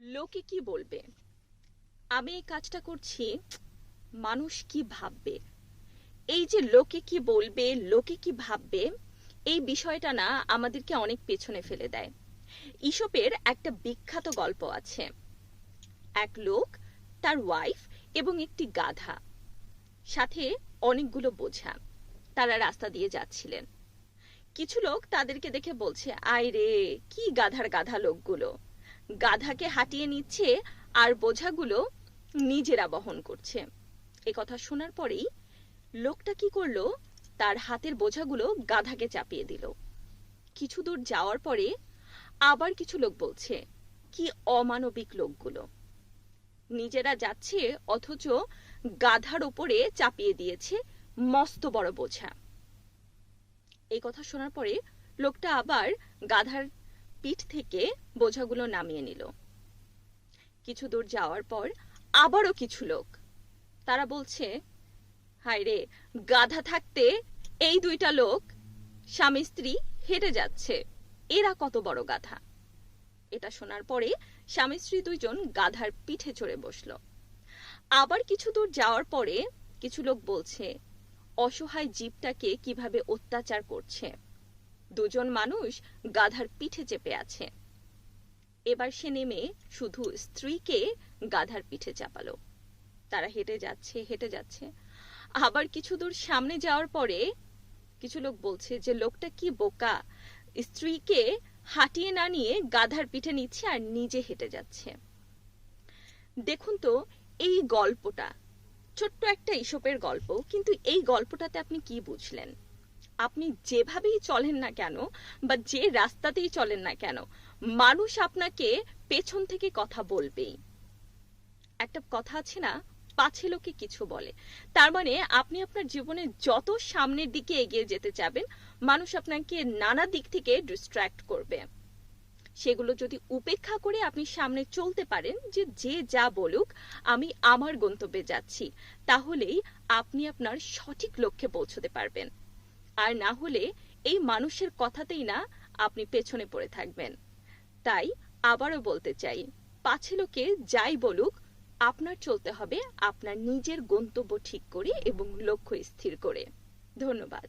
লোকে কি বলবে? আমি এই কাজটা করছি, মানুষ কি ভাববে? এই যে লোকে কি বলবে, লোকে কি ভাববে, এই বিষয়টা না আমাদেরকে অনেক পেছনে ফেলে দেয়। ঈশপের একটা বিখ্যাত গল্প আছে। এক লোক, তার ওয়াইফ এবং একটি গাধা, সাথে অনেকগুলো বোঝা। তারা রাস্তা দিয়ে যাচ্ছিলেন। কিছু লোক তাদেরকে দেখে বলছে, আয় রে, কি গাধার গাধা লোকগুলো, গাধাকে হাঁটিয়ে নিচ্ছে আর বোঝাগুলো নিজেরা বহন করছে। এ কথা শোনার পরেই লোকটা কি করলো, তার হাতের বোঝাগুলো গাধাকে চাপিয়ে দিল। কিছু দূর যাওয়ার পরে আবার কিছু লোক বলছে, কি অমানবিক লোকগুলো, নিজেরা যাচ্ছে অথচ গাধার ওপরে চাপিয়ে দিয়েছে মস্ত বড় বোঝা। এই কথা শোনার পরে লোকটা আবার গাধার পিঠ থেকে বোঝাগুলো নামিয়ে নিল। কিছু দূর যাওয়ার পর আবারও কিছু লোক, তারা বলছে, হায় রে, গাধা থাকতে এই দুইটা লোক স্বামী স্ত্রী হেঁটে যাচ্ছে, এরা কত বড় গাধা। এটা শোনার পরে স্বামী স্ত্রী দুইজন গাধার পিঠে চড়ে বসলো। আবার কিছু দূর যাওয়ার পরে কিছু লোক বলছে, অসহায় জীবটাকে কিভাবে অত্যাচার করছে, দুজন মানুষ গাধার পিঠে চেপে আছে। এবার সে নেমে শুধু স্ত্রীকে গাধার পিঠে চাপালো। তারা হেঁটে যাচ্ছে হেঁটে যাচ্ছে। আবার কিছু দূর সামনে যাওয়ার পরে কিছু লোক বলছে যে লোকটা কি বোকা, স্ত্রীকে হাঁটিয়ে না নিয়ে গাধার পিঠে নিচ্ছে আর নিজে হেঁটে যাচ্ছে। দেখুন তো, এই গল্পটা ছোট্ট একটা ঈশপের গল্প, কিন্তু এই গল্পটাতে আপনি কি বুঝলেন? আপনি যেভাবেই চলেন না কেন বা যে রাস্তাতেই চলেন না কেন, মানুষ আপনাকে পেছন থেকে কথা বলবেই। একটা কথা আছে না, পাছে লোকে কিছু বলে। তার মানে আপনি আপনার জীবনে যত সামনের দিকে এগিয়ে যেতে চাবেন, মানুষ আপনাকে নানা দিক থেকে ডিস্ট্র্যাক্ট করবে। সেগুলো যদি উপেক্ষা করে আপনি সামনে চলতে পারেন, যে যে যা বলুক আমি আমার গন্তব্যে যাচ্ছি, তাহলেই আপনি আপনার সঠিক লক্ষ্যে পৌঁছতে পারবেন। আর না হলে এই মানুষের কথাতেই না আপনি পেছনে পড়ে থাকবেন। তাই আবারও বলতে চাই, পাছে লোকে যাই বলুক, আপনার চলতে হবে আপনার নিজের গন্তব্য ঠিক করে এবং লক্ষ্য স্থির করে। ধন্যবাদ।